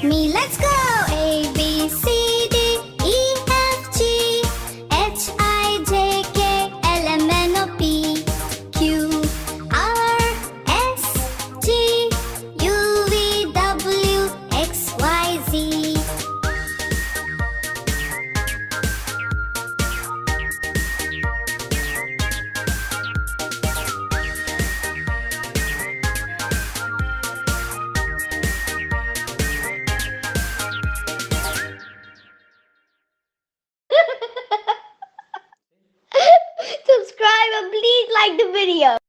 Me, let's go! A, B, C, D, E, F, G, H, I, J, K, L, M, N, O, P, Q, R, S, T, U, V, W, X, Y, Z. Subscribe and please like the video.